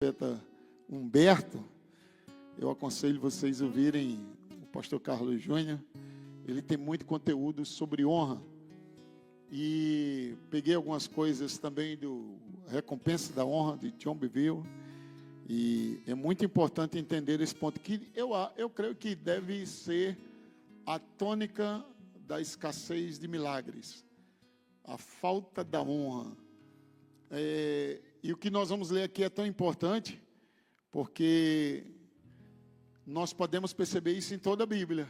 profeta Humberto, eu aconselho vocês a ouvirem o pastor Carlos Júnior. Ele tem muito conteúdo sobre honra. E peguei algumas coisas também do Recompensa da Honra, de John Bevere. E é muito importante entender esse ponto, que eu creio que deve ser a tônica da escassez de milagres. A falta da honra. E o que nós vamos ler aqui é tão importante, porque nós podemos perceber isso em toda a Bíblia.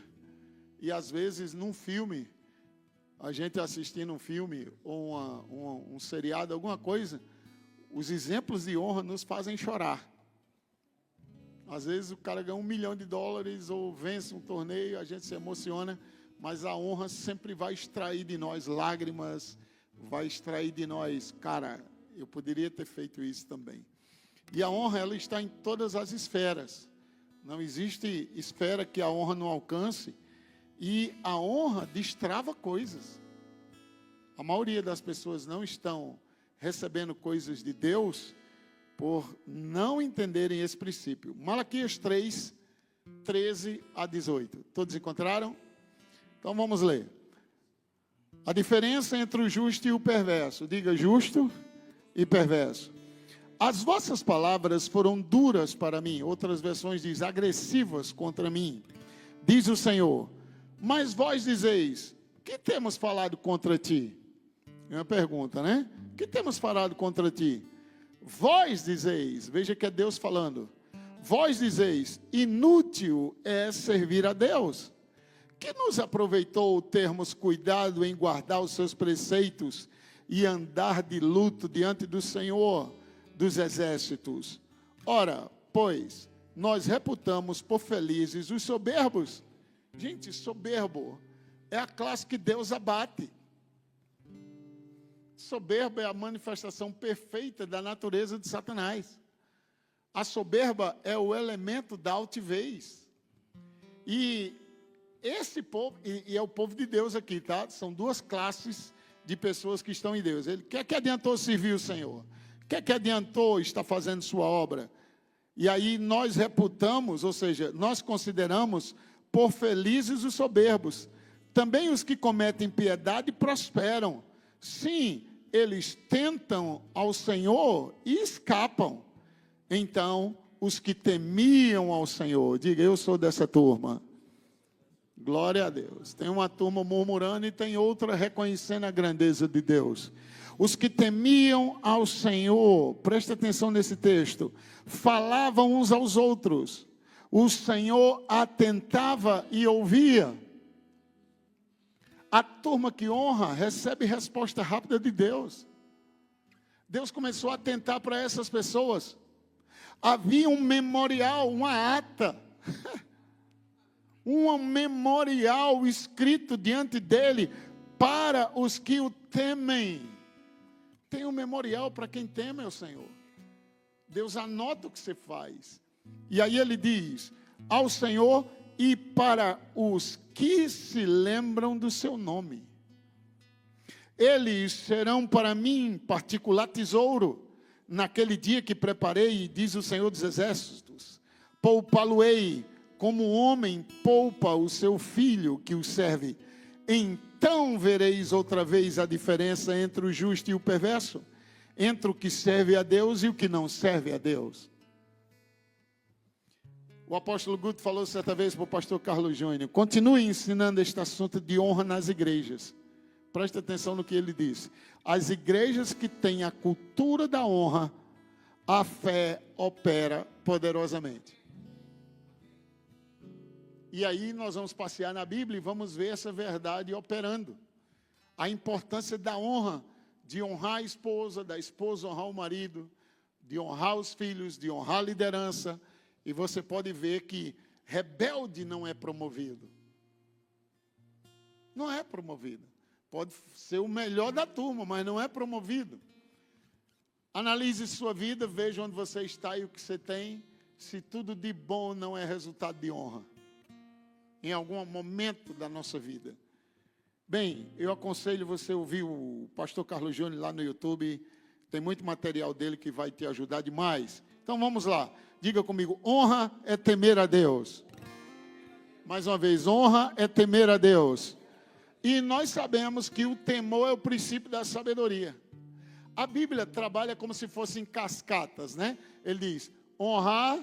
E às vezes num filme, a gente assistindo um filme ou um seriado, alguma coisa, os exemplos de honra nos fazem chorar. Às vezes o cara ganha $1 milhão ou vence um torneio, a gente se emociona, mas a honra sempre vai extrair de nós lágrimas, vai extrair de nós, cara, eu poderia ter feito isso também. E a honra, ela está em todas as esferas. Não existe esfera que a honra não alcance. E a honra destrava coisas. A maioria das pessoas não estão recebendo coisas de Deus por não entenderem esse princípio. Malaquias 3, 13 a 18. Todos encontraram? Então vamos ler. A diferença entre o justo e o perverso. Diga justo e perverso. As vossas palavras foram duras para mim. Outras versões diz agressivas contra mim. Diz o Senhor. Mas vós dizeis, que temos falado contra ti? É uma pergunta, né? Que temos falado contra ti? Vós dizeis, veja que é Deus falando. Vós dizeis, inútil é servir a Deus. Que nos aproveitou termos cuidado em guardar os seus preceitos e andar de luto diante do Senhor dos exércitos? Ora, pois, nós reputamos por felizes os soberbos. Gente, soberbo é a classe que Deus abate. Soberbo é a manifestação perfeita da natureza de Satanás. A soberba é o elemento da altivez. E esse povo, e é o povo de Deus aqui, tá? São duas classes de pessoas que estão em Deus. Ele quer que adiantou servir o Senhor? Quer que adiantou estar fazendo sua obra? E aí nós reputamos, ou seja, nós consideramos por felizes os soberbos. Também os que cometem piedade prosperam. Sim, eles tentam ao Senhor e escapam. Então, os que temiam ao Senhor, diga, eu sou dessa turma. Glória a Deus. Tem uma turma murmurando e tem outra reconhecendo a grandeza de Deus. Os que temiam ao Senhor, presta atenção nesse texto, falavam uns aos outros. O Senhor atentava e ouvia. A turma que honra recebe resposta rápida de Deus. Deus começou a atentar para essas pessoas. Havia um memorial, uma ata. Um memorial escrito diante dele para os que o temem. Tem um memorial para quem teme ao Senhor. Deus anota o que você faz. E aí ele diz, ao Senhor e para os que se lembram do seu nome. Eles serão para mim particular tesouro, naquele dia que preparei, diz o Senhor dos Exércitos. Poupá-lo-ei, como o homem poupa o seu filho que o serve. Então vereis outra vez a diferença entre o justo e o perverso, entre o que serve a Deus e o que não serve a Deus. O apóstolo Guto falou certa vez para o pastor Carlos Júnior, continue ensinando este assunto de honra nas igrejas. Presta atenção no que ele disse. As igrejas que têm a cultura da honra, a fé opera poderosamente. E aí nós vamos passear na Bíblia e vamos ver essa verdade operando. A importância da honra, de honrar a esposa, da esposa honrar o marido, de honrar os filhos, de honrar a liderança. E você pode ver que rebelde não é promovido. Não é promovido. Pode ser o melhor da turma, mas não é promovido. Analise sua vida, veja onde você está e o que você tem. Se tudo de bom não é resultado de honra. Em algum momento da nossa vida. Bem, eu aconselho você a ouvir o pastor Carlos Júnior lá no YouTube. Tem muito material dele que vai te ajudar demais. Então vamos lá. Diga comigo, honra é temer a Deus. Mais uma vez, honra é temer a Deus. E nós sabemos que o temor é o princípio da sabedoria. A Bíblia trabalha como se fossem cascatas, né? Ele diz, honrar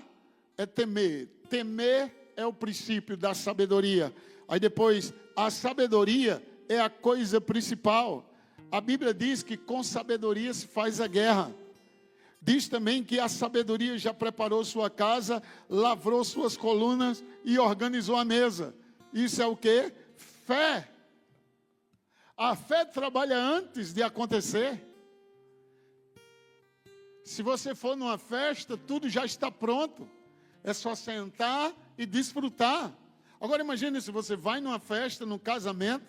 é temer. Temer é o princípio da sabedoria. Aí depois, a sabedoria é a coisa principal. A Bíblia diz que com sabedoria se faz a guerra. Diz também que a sabedoria já preparou sua casa, lavrou suas colunas e organizou a mesa. Isso é o quê? Fé. A fé trabalha antes de acontecer. Se você for numa festa, tudo já está pronto. É só sentar e desfrutar. Agora imagine se você vai numa festa, num casamento,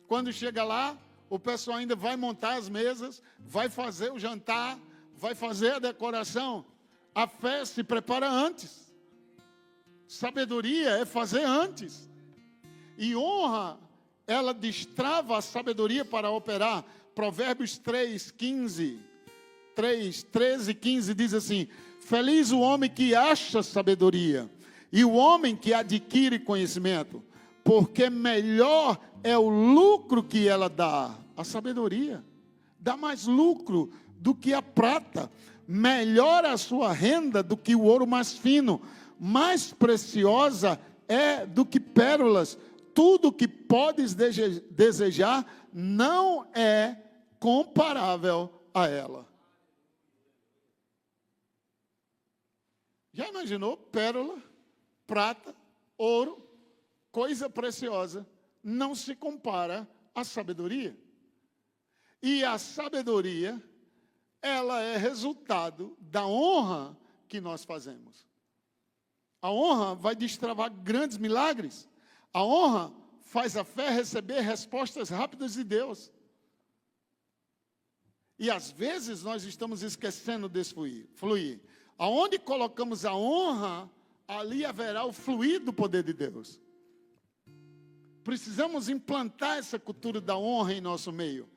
quando chega lá, o pessoal ainda vai montar as mesas, vai fazer o jantar, vai fazer a decoração. A fé se prepara antes. Sabedoria é fazer antes. E honra, ela destrava a sabedoria para operar. Provérbios 13, 15 diz assim, feliz o homem que acha sabedoria e o homem que adquire conhecimento, porque melhor é o lucro que ela dá. A sabedoria dá mais lucro do que a prata, melhor a sua renda do que o ouro mais fino, mais preciosa é do que pérolas. Tudo que podes desejar não é comparável a ela. Já imaginou? Pérola, prata, ouro, coisa preciosa, não se compara à sabedoria. E a sabedoria, ela é resultado da honra que nós fazemos. A honra vai destravar grandes milagres. A honra faz a fé receber respostas rápidas de Deus. E às vezes nós estamos esquecendo desse fluir. Aonde colocamos a honra, ali haverá o fluir do poder de Deus. Precisamos implantar essa cultura da honra em nosso meio.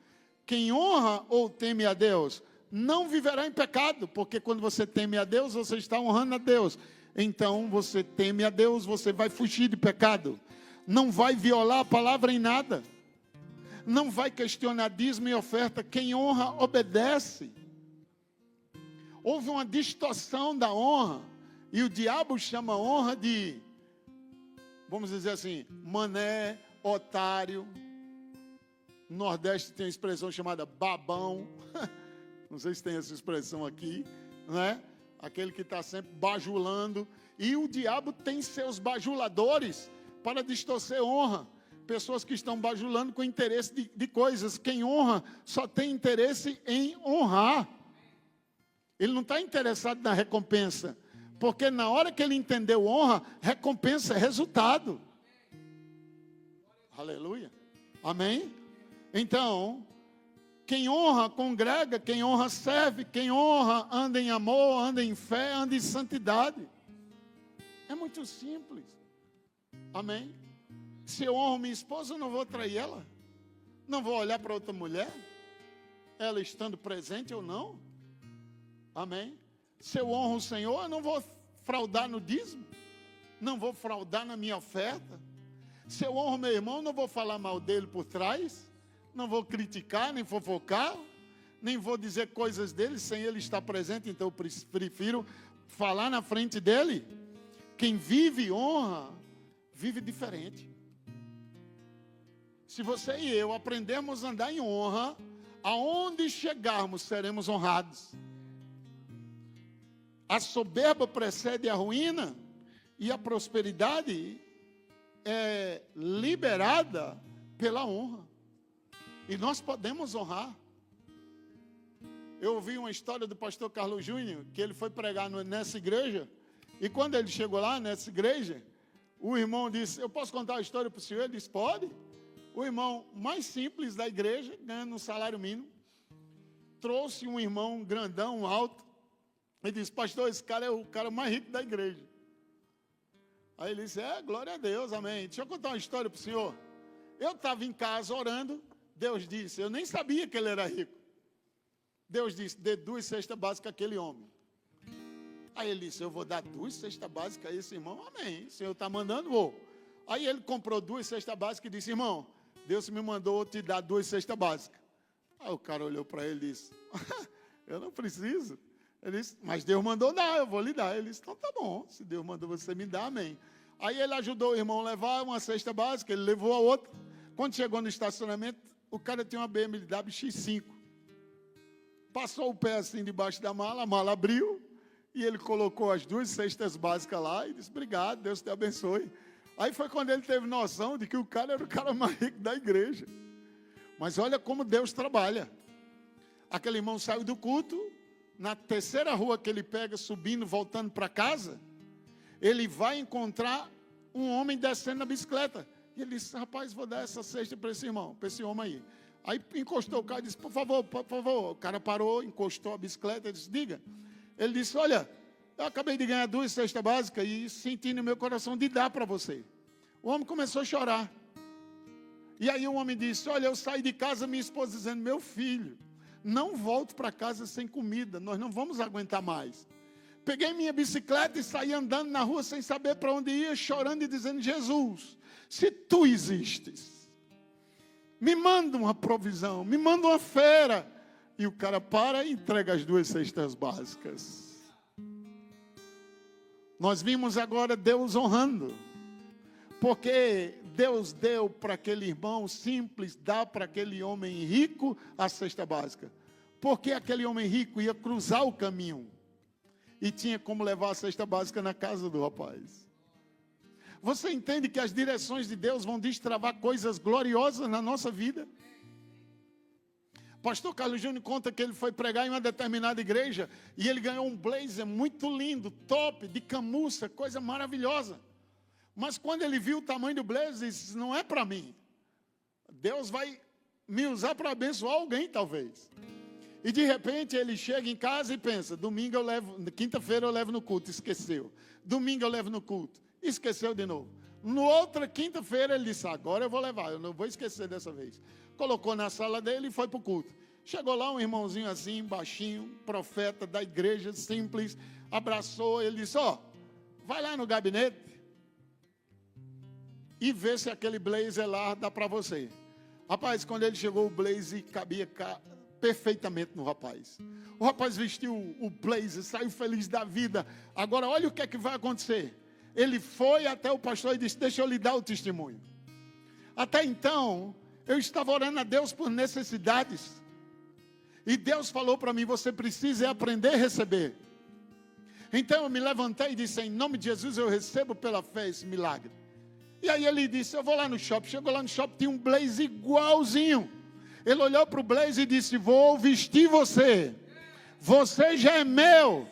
Quem honra ou teme a Deus, não viverá em pecado, porque quando você teme a Deus, você está honrando a Deus. Então, você teme a Deus, você vai fugir de pecado. Não vai violar a palavra em nada. Não vai questionar dízimo e oferta. Quem honra, obedece. Houve uma distorção da honra. E o diabo chama a honra de, vamos dizer assim, mané, otário. No Nordeste tem uma expressão chamada babão. Não sei se tem essa expressão aqui, né? Aquele que está sempre bajulando. E o diabo tem seus bajuladores para distorcer honra. Pessoas que estão bajulando com interesse de coisas. Quem honra só tem interesse em honrar. Ele não está interessado na recompensa. Porque na hora que ele entendeu honra, recompensa é resultado. Aleluia. Amém? Então, quem honra congrega, quem honra serve, quem honra anda em amor, anda em fé, anda em santidade. É muito simples. Amém? Se eu honro minha esposa, eu não vou trair ela. Não vou olhar para outra mulher, ela estando presente ou não. Amém? Se eu honro o Senhor, eu não vou fraudar no dízimo. Não vou fraudar na minha oferta. Se eu honro meu irmão, não vou falar mal dele por trás. Não vou criticar, nem fofocar. Nem vou dizer coisas dele sem ele estar presente. Então eu prefiro falar na frente dele. Quem vive honra, vive diferente. Se você e eu aprendermos a andar em honra, aonde chegarmos seremos honrados. A soberba precede a ruína e a prosperidade é liberada pela honra. E nós podemos honrar. Eu ouvi uma história do pastor Carlos Júnior, que ele foi pregar nessa igreja, e quando ele chegou lá nessa igreja, o irmão disse, eu posso contar a história para o senhor? Ele disse, pode. O irmão mais simples da igreja, ganhando um salário mínimo, trouxe um irmão grandão, alto, e disse, pastor, esse cara é o cara mais rico da igreja. Aí ele disse, glória a Deus, amém. Deixa eu contar uma história para o senhor. Eu estava em casa orando, Deus disse, eu nem sabia que ele era rico. Deus disse, dê 2 cestas básicas àquele homem. Aí ele disse, eu vou dar 2 cestas básicas a esse irmão, amém, o Senhor está mandando, vou. Aí ele comprou 2 cestas básicas e disse, irmão, Deus me mandou te dar 2 cestas básicas. Aí o cara olhou para ele e disse, eu não preciso. Ele disse, mas Deus mandou dar, eu vou lhe dar. Ele disse, então tá bom, se Deus mandou você me dar, amém. Aí ele ajudou o irmão a levar uma cesta básica, ele levou a outra. Quando chegou no estacionamento, o cara tinha uma BMW X5. Passou o pé assim debaixo da mala, a mala abriu, e ele colocou as 2 cestas básicas lá e disse, obrigado, Deus te abençoe. Aí foi quando ele teve noção de que o cara era o cara mais rico da igreja. Mas olha como Deus trabalha. Aquele irmão saiu do culto, na 3ª rua que ele pega, subindo, voltando para casa, ele vai encontrar um homem descendo na bicicleta. E ele disse, rapaz, vou dar essa cesta para esse irmão, para esse homem aí. Aí encostou o cara e disse, por favor. O cara parou, encostou a bicicleta e disse, diga. Ele disse, olha, eu acabei de ganhar 2 cestas básicas e senti no meu coração de dar para você. O homem começou a chorar. E aí o homem disse, olha, eu saí de casa, minha esposa dizendo, meu filho, não volto para casa sem comida, nós não vamos aguentar mais. Peguei minha bicicleta e saí andando na rua sem saber para onde ia, chorando e dizendo, Jesus, se tu existes, me manda uma provisão, me manda uma fera. E o cara para e entrega as 2 cestas básicas. Nós vimos agora Deus honrando. Porque Deus deu para aquele irmão simples, dá para aquele homem rico a cesta básica. Porque aquele homem rico ia cruzar o caminho. E tinha como levar a cesta básica na casa do rapaz. Você entende que as direções de Deus vão destravar coisas gloriosas na nossa vida? Pastor Carlos Júnior conta que ele foi pregar em uma determinada igreja e ele ganhou um blazer muito lindo, top, de camurça, coisa maravilhosa. Mas quando ele viu o tamanho do blazer, ele disse, não é para mim. Deus vai me usar para abençoar alguém, talvez. E de repente ele chega em casa e pensa, domingo eu levo, quinta-feira eu levo no culto, esqueceu. Domingo eu levo no culto, esqueceu de novo. No outra quinta-feira ele disse, agora eu vou levar, eu não vou esquecer dessa vez. Colocou na sala dele e foi para o culto. Chegou lá um irmãozinho assim, baixinho, profeta da igreja, simples, abraçou, ele disse, ó, vai lá no gabinete e vê se aquele blazer lá dá para você. Rapaz, quando ele chegou, o blazer cabia perfeitamente no rapaz. O rapaz vestiu o blazer, saiu feliz da vida. Agora, olha o que é que vai acontecer. Ele foi até o pastor e disse, deixa eu lhe dar o testemunho. Até então, eu estava orando a Deus por necessidades. E Deus falou para mim, você precisa aprender a receber. Então eu me levantei e disse, em nome de Jesus eu recebo pela fé esse milagre. E aí ele disse, eu vou lá no shopping. Chegou lá no shopping, tinha um blazer igualzinho. Ele olhou para o blazer e disse, vou vestir você. Você já é meu.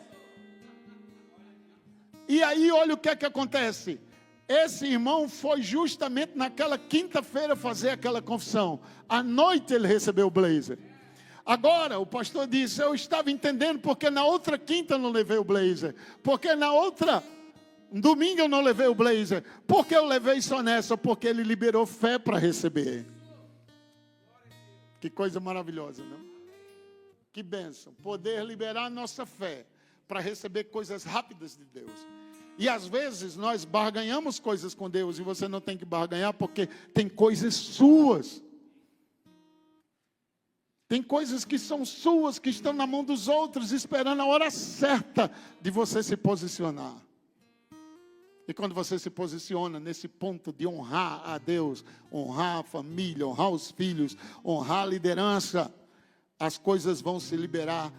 E aí olha o que é que acontece. Esse irmão foi justamente naquela quinta-feira fazer aquela confissão. À noite ele recebeu o blazer. Agora o pastor disse, eu estava entendendo porque na outra quinta eu não levei o blazer. Porque na outra domingo eu não levei o blazer. Porque eu levei só nessa? Porque ele liberou fé para receber. Que coisa maravilhosa, não? Que bênção. Poder liberar nossa fé para receber coisas rápidas de Deus. E às vezes nós barganhamos coisas com Deus e você não tem que barganhar porque tem coisas suas. Tem coisas que são suas, que estão na mão dos outros, esperando a hora certa de você se posicionar. E quando você se posiciona nesse ponto de honrar a Deus, honrar a família, honrar os filhos, honrar a liderança, as coisas vão se liberar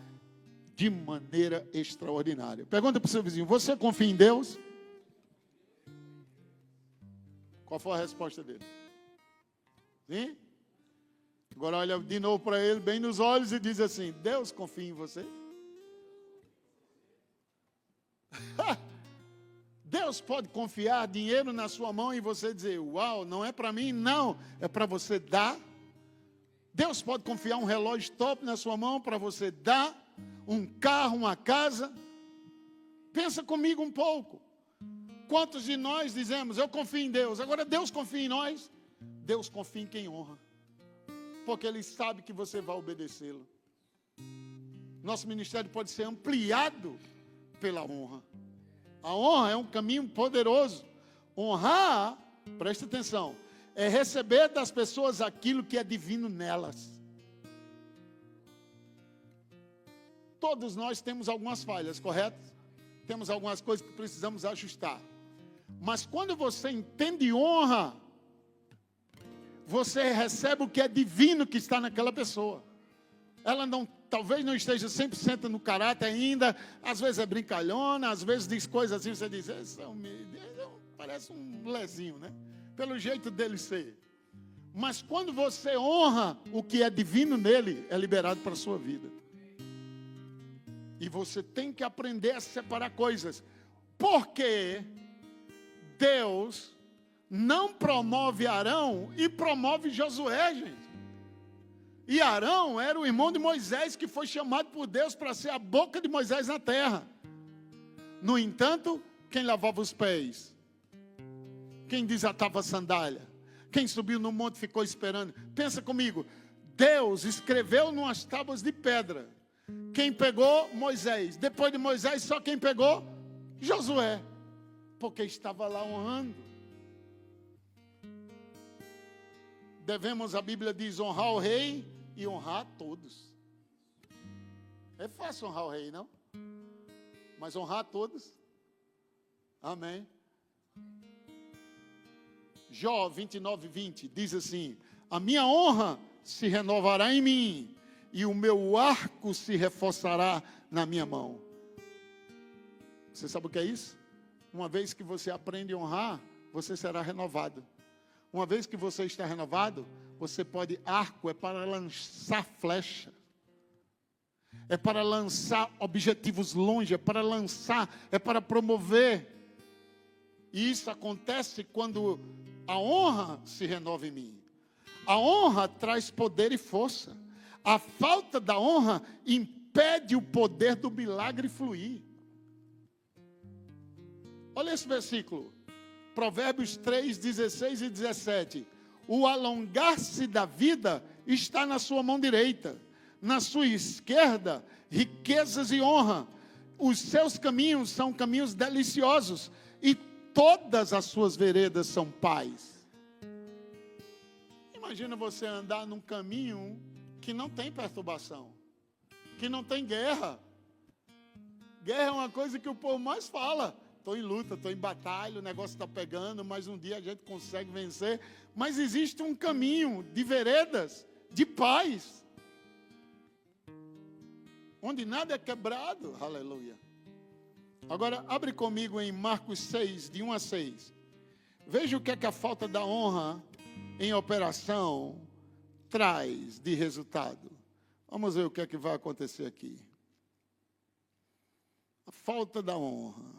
de maneira extraordinária. Pergunta para o seu vizinho, você confia em Deus? Qual foi a resposta dele? Sim? Agora olha de novo para ele, bem nos olhos e diz assim, Deus confia em você? Deus pode confiar dinheiro na sua mão e você dizer, uau, não é para mim, não, é para você dar. Deus pode confiar um relógio top na sua mão para você dar, um carro, uma casa. Pensa comigo um pouco. Quantos de nós dizemos, eu confio em Deus, agora Deus confia em nós? Deus confia em quem honra, porque Ele sabe que você vai obedecê-lo. Nosso ministério pode ser ampliado pela honra. A honra é um caminho poderoso. Honrar, preste atenção, é receber das pessoas aquilo que é divino nelas. Todos nós temos algumas falhas, correto? Temos algumas coisas que precisamos ajustar. Mas quando você entende honra, você recebe o que é divino que está naquela pessoa. Ela talvez não esteja 100% no caráter ainda, às vezes é brincalhona, às vezes diz coisas assim, você diz, parece um lezinho, né? Pelo jeito dele ser. Mas quando você honra o que é divino nele, é liberado para a sua vida. E você tem que aprender a separar coisas. Porque Deus não promove Arão e promove Josué, gente. E Arão era o irmão de Moisés, que foi chamado por Deus para ser a boca de Moisés na terra. No entanto, quem lavava os pés? Quem desatava a sandália? Quem subiu no monte e ficou esperando? Pensa comigo, Deus escreveu numas tábuas de pedra. Quem pegou? Moisés. Depois de Moisés, só quem pegou? Josué. Porque estava lá honrando. Devemos, a Bíblia diz, honrar o rei e honrar a todos. É fácil honrar o rei, não? Mas honrar a todos. Amém. Jó 29:20 diz assim: a minha honra se renovará em mim, e o meu arco se reforçará na minha mão. Você sabe o que é isso? Uma vez que você aprende a honrar, você será renovado. Uma vez que você está renovado, você pode, arco é para lançar flecha. É para lançar objetivos longe, é para lançar, é para promover. E isso acontece quando a honra se renova em mim. A honra traz poder e força. A falta da honra impede o poder do milagre fluir. Olha esse versículo. Provérbios 3, 16 e 17. O alongar-se da vida está na sua mão direita. Na sua esquerda, riquezas e honra. Os seus caminhos são caminhos deliciosos. E todas as suas veredas são paz. Imagina você andar num caminho que não tem perturbação. Que não tem guerra. Guerra é uma coisa que o povo mais fala. Estou em luta, estou em batalha, o negócio está pegando, mas um dia a gente consegue vencer. Mas existe um caminho de veredas, de paz, onde nada é quebrado. Aleluia. Agora, abre comigo em Marcos 6, de 1 a 6. Veja o que é que a falta da honra em operação traz de resultado. Vamos ver o que é que vai acontecer aqui. A falta da honra.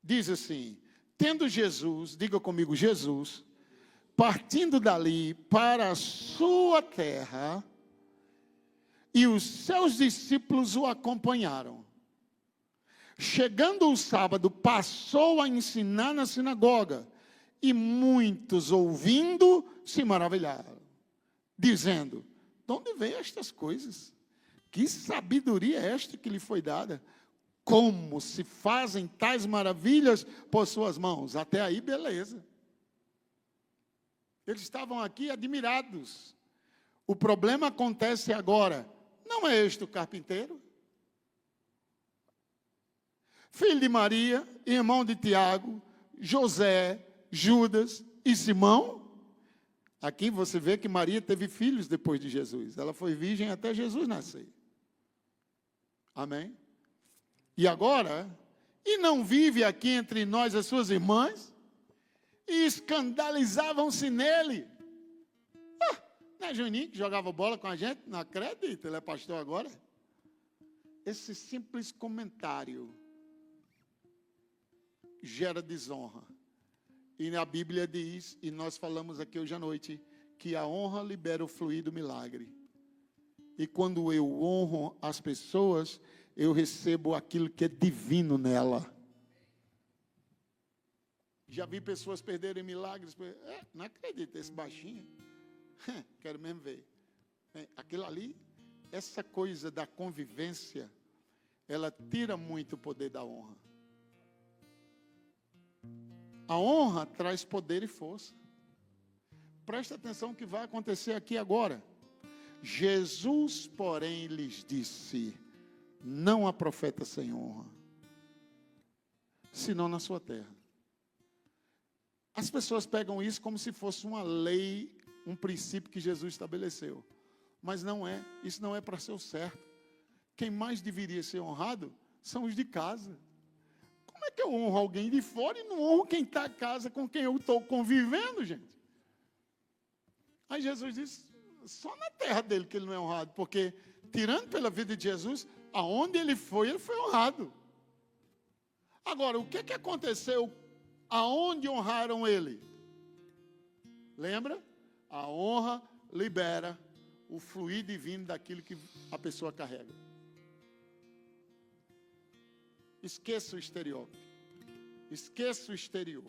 Diz assim: tendo Jesus, diga comigo, Jesus, partindo dali para a sua terra, e os seus discípulos o acompanharam. Chegando o sábado, passou a ensinar na sinagoga, e muitos, ouvindo, se maravilharam, dizendo: de onde vêm estas coisas? Que sabedoria é esta que lhe foi dada? Como se fazem tais maravilhas por suas mãos? Até aí, beleza. Eles estavam aqui admirados. O problema acontece agora. Não é este o carpinteiro? Filho de Maria, irmão de Tiago, José, Judas e Simão? Aqui você vê que Maria teve filhos depois de Jesus. Ela foi virgem até Jesus nascer. Amém? E agora, e não vive aqui entre nós as suas irmãs? E escandalizavam-se nele. Não é Juninho que jogava bola com a gente? Não acredito, ele é pastor agora. Esse simples comentário gera desonra. E a Bíblia diz, e nós falamos aqui hoje à noite, que a honra libera o fluir do milagre. E quando eu honro as pessoas, eu recebo aquilo que é divino nela. Já vi pessoas perderem milagres. Não acredito, esse baixinho. Quero mesmo ver. Aquilo ali, essa coisa da convivência, ela tira muito o poder da honra. A honra traz poder e força. Presta atenção no que vai acontecer aqui agora. Jesus, porém, lhes disse: não há profeta sem honra, senão na sua terra. As pessoas pegam isso como se fosse uma lei, um princípio que Jesus estabeleceu. Mas não é, isso não é para ser o certo. Quem mais deveria ser honrado são os de casa. Como é que eu honro alguém de fora e não honro quem está em casa com quem eu estou convivendo, gente? Aí Jesus disse, só na terra dele que ele não é honrado, porque tirando pela vida de Jesus, aonde ele foi honrado. Agora, o que aconteceu aonde honraram ele? Lembra? A honra libera o fluir divino daquilo que a pessoa carrega. Esqueça o exterior. Esqueça o exterior.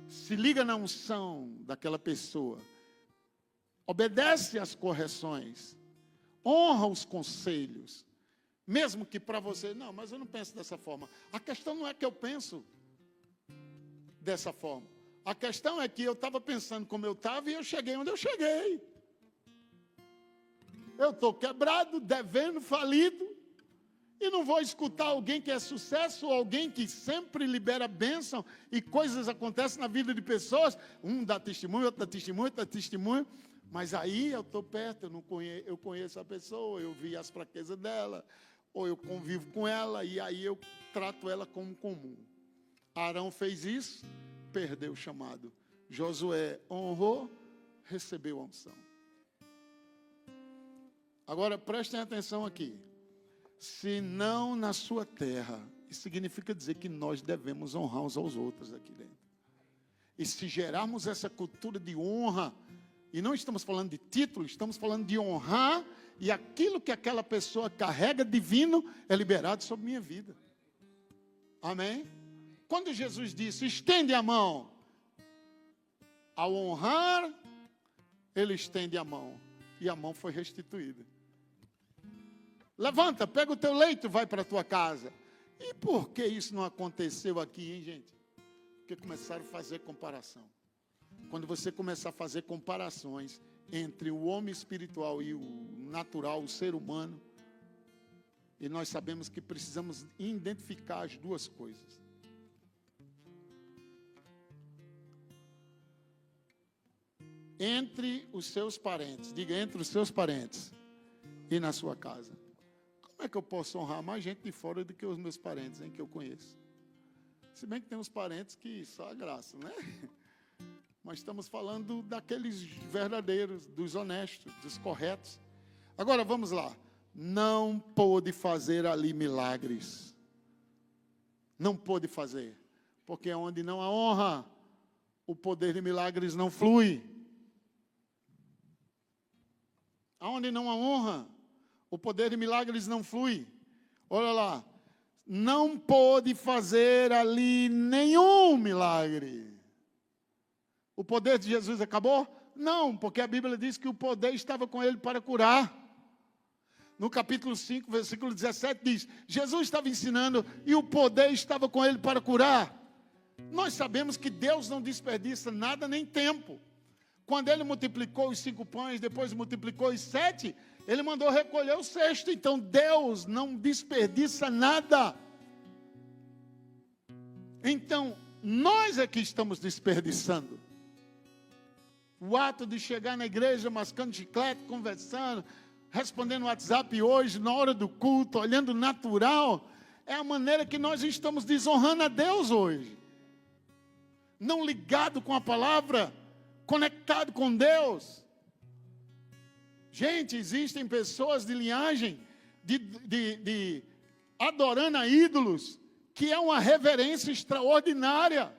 Se liga na unção daquela pessoa. Obedece às correções. Honra os conselhos. Mesmo que para você, não, mas eu não penso dessa forma. A questão não é que eu penso dessa forma. A questão é que eu estava pensando como eu estava e eu cheguei onde eu cheguei. Eu estou quebrado, devendo, falido. E não vou escutar alguém que é sucesso, ou alguém que sempre libera bênção e coisas acontecem na vida de pessoas. Um dá testemunho, outro dá testemunho, outro dá testemunho. Mas aí eu estou perto, eu conheço a pessoa, eu vi as fraquezas dela, ou eu convivo com ela, e aí eu trato ela como comum. Arão fez isso, perdeu o chamado. Josué honrou, recebeu a unção. Agora prestem atenção aqui. Se não na sua terra, isso significa dizer que nós devemos honrar uns aos outros aqui dentro. E se gerarmos essa cultura de honra, e não estamos falando de título, estamos falando de honrar, e aquilo que aquela pessoa carrega divino é liberado sobre minha vida. Amém? Quando Jesus disse, estende a mão, ao honrar, ele estende a mão, e a mão foi restituída. Levanta, pega o teu leito e vai para a tua casa. E por que isso não aconteceu aqui, hein, gente? Porque começaram a fazer comparação. Quando você começar a fazer comparações entre o homem espiritual e o natural, o ser humano, e nós sabemos que precisamos identificar as duas coisas. Entre os seus parentes, diga entre os seus parentes e na sua casa. Como é que eu posso honrar mais gente de fora do que os meus parentes, hein, que eu conheço? Se bem que tem uns parentes que só a graça, né? Mas estamos falando daqueles verdadeiros, dos honestos, dos corretos. Agora vamos lá. Não pôde fazer ali milagres. Não pôde fazer. Porque onde não há honra, o poder de milagres não flui. Aonde não há honra, o poder de milagres não flui. Olha lá. Não pôde fazer ali nenhum milagre. O poder de Jesus acabou? Não, porque a Bíblia diz que o poder estava com ele para curar. No capítulo 5, versículo 17 diz, Jesus estava ensinando e o poder estava com ele para curar. Nós sabemos que Deus não desperdiça nada nem tempo. Quando ele multiplicou os 5 pães, depois multiplicou os 7, ele mandou recolher o 6º. Então Deus não desperdiça nada. Então, nós é que estamos desperdiçando. O ato de chegar na igreja mascando chiclete, conversando, respondendo WhatsApp hoje, na hora do culto, olhando natural, é a maneira que nós estamos desonrando a Deus hoje. Não ligado com a palavra, conectado com Deus. Gente, existem pessoas de linhagem, de adorando a ídolos, que é uma reverência extraordinária.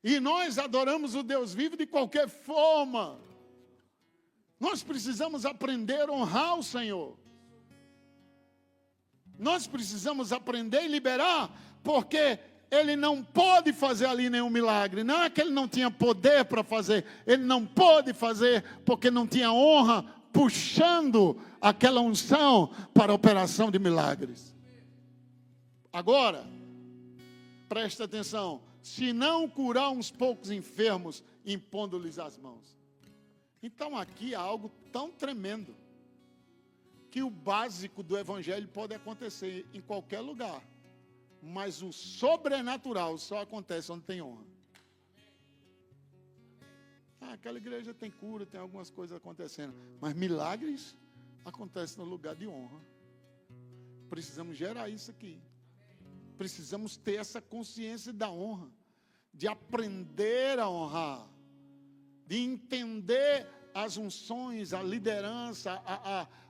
E nós adoramos o Deus vivo de qualquer forma. Nós precisamos aprender a honrar o Senhor. Nós precisamos aprender e liberar, porque ele não pôde fazer ali nenhum milagre. Não é que ele não tinha poder para fazer. Ele não pôde fazer porque não tinha honra puxando aquela unção para a operação de milagres. Agora, presta atenção, se não curar uns poucos enfermos, impondo-lhes as mãos. Então aqui há algo tão tremendo, que o básico do evangelho pode acontecer em qualquer lugar, mas o sobrenatural só acontece onde tem honra. Aquela igreja tem cura, tem algumas coisas acontecendo, mas milagres acontecem no lugar de honra. Precisamos gerar isso aqui. Precisamos ter essa consciência da honra, de aprender a honrar, de entender as unções, a liderança,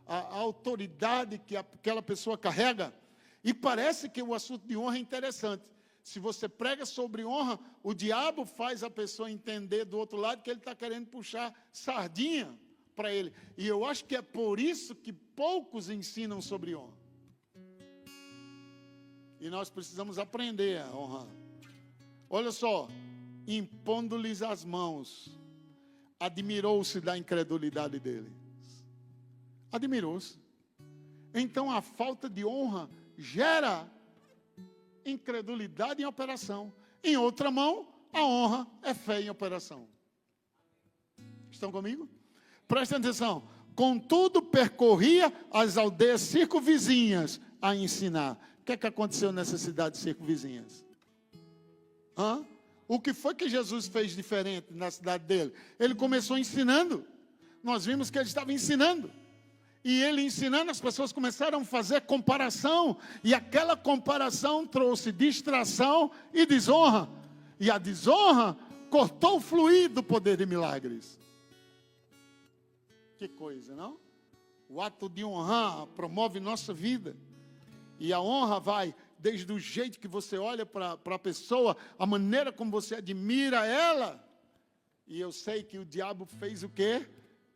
a autoridade que aquela pessoa carrega. E parece que o assunto de honra é interessante. Se você prega sobre honra, o diabo faz a pessoa entender do outro lado que ele está querendo puxar sardinha para ele. E eu acho que é por isso que poucos ensinam sobre honra. E nós precisamos aprender a honrar. Olha só, impondo-lhes as mãos, admirou-se da incredulidade deles. Admirou-se. Então a falta de honra gera incredulidade em operação. Em outra mão, a honra é fé em operação. Estão comigo? Prestem atenção. Contudo, percorria as aldeias circunvizinhas a ensinar. O que é que aconteceu nessas cidades circunvizinhas? O que foi que Jesus fez diferente na cidade dele? Ele começou ensinando. Nós vimos que ele estava ensinando. E ele ensinando, as pessoas começaram a fazer comparação. E aquela comparação trouxe distração e desonra. E a desonra cortou o fluir do poder de milagres. Que coisa, não? O ato de honrar promove nossa vida. E a honra vai desde o jeito que você olha para a pessoa, a maneira como você admira ela. E eu sei que o diabo fez o quê?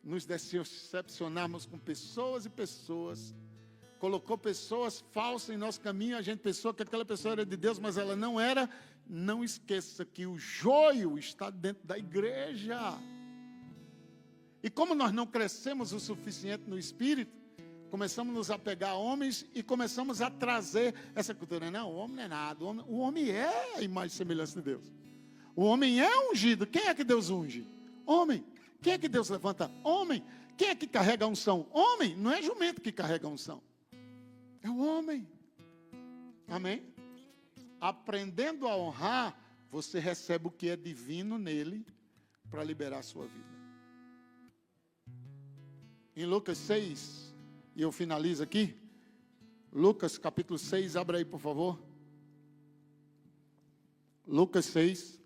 Nos decepcionarmos com pessoas e pessoas. Colocou pessoas falsas em nosso caminho. A gente pensou que aquela pessoa era de Deus, mas ela não era. Não esqueça que o joio está dentro da igreja. E como nós não crescemos o suficiente no Espírito, começamos a nos apegar a homens e começamos a trazer essa cultura. Não, o homem não é nada. O homem é a imagem e semelhança de Deus. O homem é ungido. Quem é que Deus unge? Homem. Quem é que Deus levanta? Homem. Quem é que carrega a unção? Homem. Não é jumento que carrega a unção. É o homem. Amém? Aprendendo a honrar, você recebe o que é divino nele para liberar a sua vida. Em Lucas 6, e eu finalizo aqui. Lucas capítulo 6, abra aí por favor. Lucas 6.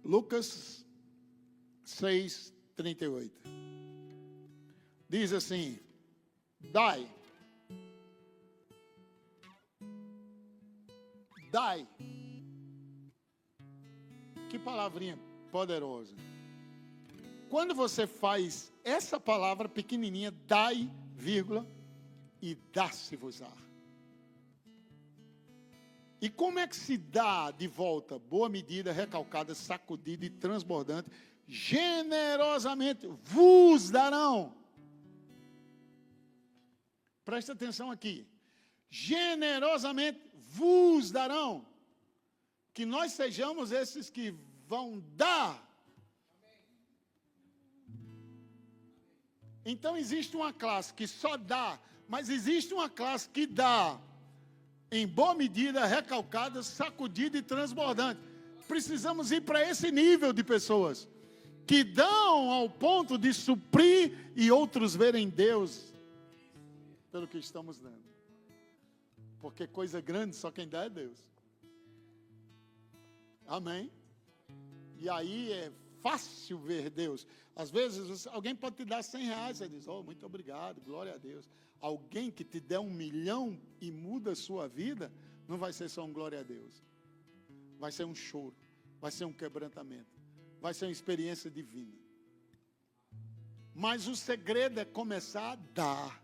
Lucas 6, 38. Diz assim: dai. Que palavrinha poderosa. Quando você faz essa palavra pequenininha, dai, vírgula, e dá-se-vos-á. E como é que se dá de volta? Boa medida, recalcada, sacudida e transbordante, generosamente vos darão. Presta atenção aqui. Generosamente vos darão. Que nós sejamos esses que vão dar. Então existe uma classe que só dá, mas existe uma classe que dá em boa medida, recalcada, sacudida e transbordante. Precisamos ir para esse nível de pessoas que dão ao ponto de suprir e outros verem Deus pelo que estamos dando. Porque coisa grande só quem dá é Deus. Amém? E aí é fácil ver Deus. Às vezes alguém pode te dar R$100, você diz, oh, muito obrigado, glória a Deus. Alguém que te der 1 milhão e muda a sua vida, não vai ser só um glória a Deus. Vai ser um choro, vai ser um quebrantamento, vai ser uma experiência divina. Mas o segredo é começar a dar.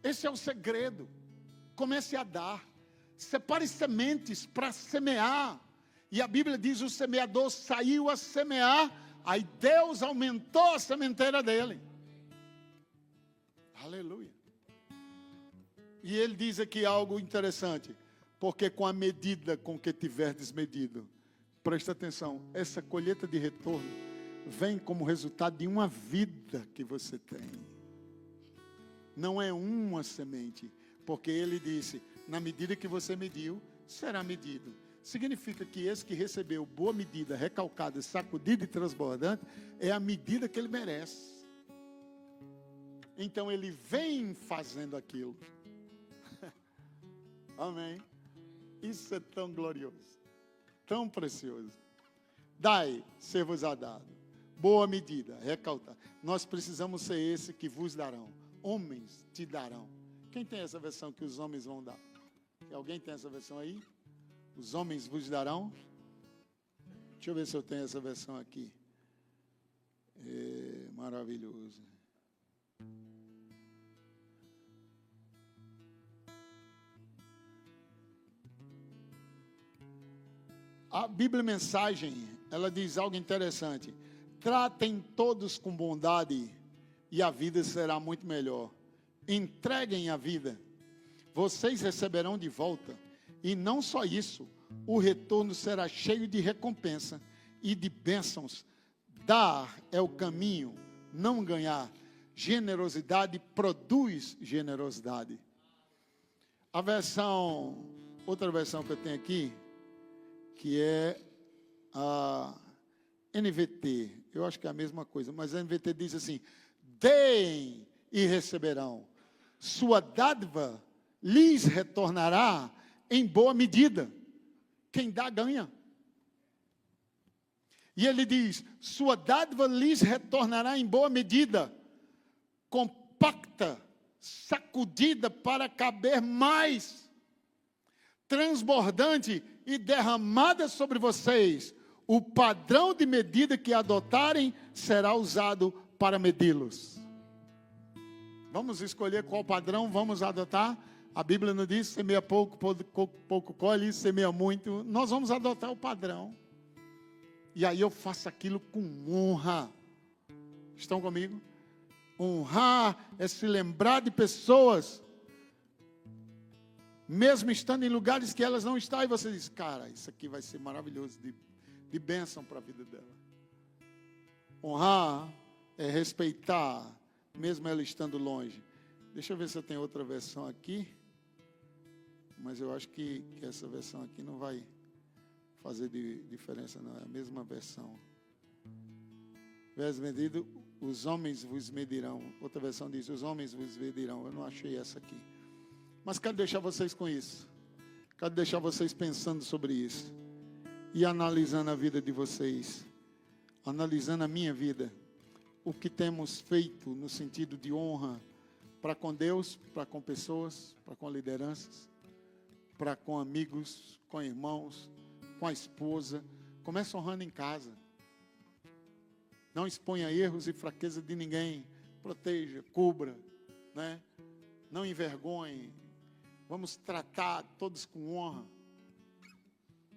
Esse é o segredo. Comece a dar. Separe sementes para semear. E a Bíblia diz, o semeador saiu a semear, aí Deus aumentou a sementeira dele. Aleluia. E ele diz aqui algo interessante, porque com a medida com que tiverdes medido, presta atenção, essa colheita de retorno vem como resultado de uma vida que você tem. Não é uma semente, porque ele disse, na medida que você mediu, será medido. Significa que esse que recebeu boa medida, recalcada, sacudida e transbordante, é a medida que ele merece. Então ele vem fazendo aquilo. Amém. Isso é tão glorioso, tão precioso. Dai, ser-vos-á dado. Boa medida, recalcar. Nós precisamos ser esse que vos darão. Homens te darão. Quem tem essa versão que os homens vão dar? Alguém tem essa versão aí? Os homens vos darão? Deixa eu ver se eu tenho essa versão aqui. É maravilhoso. A Bíblia Mensagem, ela diz algo interessante. Tratem todos com bondade e a vida será muito melhor. Entreguem a vida. Vocês receberão de volta. E não só isso, o retorno será cheio de recompensa e de bênçãos. Dar é o caminho, não ganhar. Generosidade produz generosidade. Outra versão que eu tenho aqui, que é a NVT, eu acho que é a mesma coisa, mas a NVT diz assim, deem e receberão, sua dádiva lhes retornará em boa medida, quem dá ganha. E ele diz, sua dádiva lhes retornará em boa medida, compacta, sacudida para caber mais, transbordante e derramada sobre vocês. O padrão de medida que adotarem será usado para medi-los. Vamos escolher qual padrão vamos adotar. A Bíblia não diz, semeia pouco, pouco colhe, semeia muito. Nós vamos adotar o padrão. E aí eu faço aquilo com honra. Estão comigo? Honrar é se lembrar de pessoas, mesmo estando em lugares que elas não estão, e você diz, cara, isso aqui vai ser maravilhoso, de bênção para a vida dela. Honrar é respeitar, mesmo ela estando longe. Deixa eu ver se eu tenho outra versão aqui, mas eu acho que essa versão aqui não vai fazer diferença, não, é a mesma versão. Vés medido, os homens vos medirão. Outra versão diz, os homens vos medirão. Eu não achei essa aqui. Mas quero deixar vocês com isso. Quero deixar vocês pensando sobre isso. E analisando a vida de vocês. Analisando a minha vida. O que temos feito no sentido de honra para com Deus, para com pessoas, para com lideranças, para com amigos, com irmãos, com a esposa. Comece honrando em casa. Não exponha erros e fraqueza de ninguém. Proteja, cubra, né? Não envergonhe. Vamos tratar todos com honra,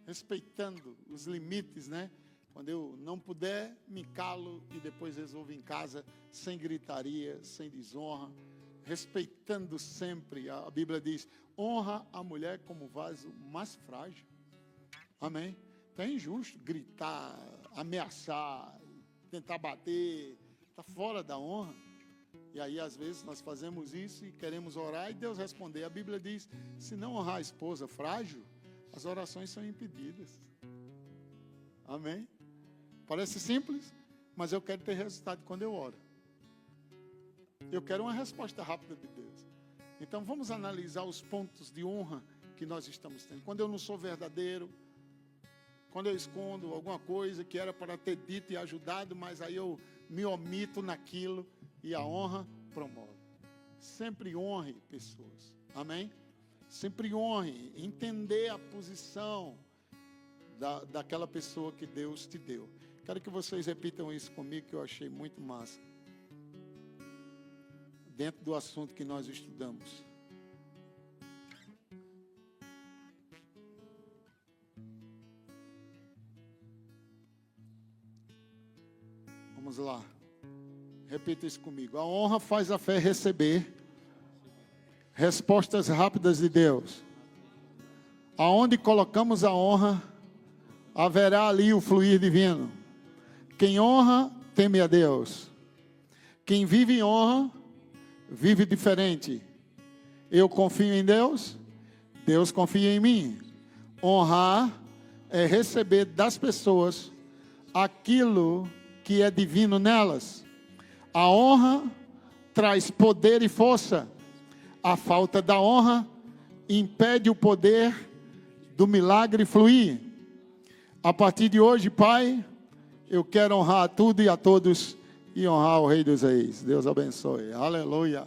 respeitando os limites, né? Quando eu não puder, me calo e depois resolvo em casa, sem gritaria, sem desonra, respeitando sempre. A Bíblia diz, honra a mulher como vaso mais frágil. Amém? Então é injusto gritar, ameaçar, tentar bater, está fora da honra. E aí, às vezes, nós fazemos isso e queremos orar e Deus responder. A Bíblia diz, se não honrar a esposa frágil, as orações são impedidas. Amém? Parece simples, mas eu quero ter resultado quando eu oro. Eu quero uma resposta rápida de Deus. Então, vamos analisar os pontos de honra que nós estamos tendo. Quando eu não sou verdadeiro, quando eu escondo alguma coisa que era para ter dito e ajudado, mas aí eu me omito naquilo e a honra promove. Sempre honre pessoas. Amém? Sempre honre. Entender a posição daquela pessoa que Deus te deu. Quero que vocês repitam isso comigo, que eu achei muito massa. Dentro do assunto que nós estudamos. Vamos lá. Repita isso comigo. A honra faz a fé receber respostas rápidas de Deus. Aonde colocamos a honra, haverá ali o fluir divino. Quem honra, teme a Deus. Quem vive em honra, vive diferente. Eu confio em Deus, Deus confia em mim. Honrar é receber das pessoas aquilo que é divino nelas. A honra traz poder e força. A falta da honra impede o poder do milagre fluir. A partir de hoje, Pai, eu quero honrar a tudo e a todos e honrar o Rei dos Reis. Deus abençoe. Aleluia.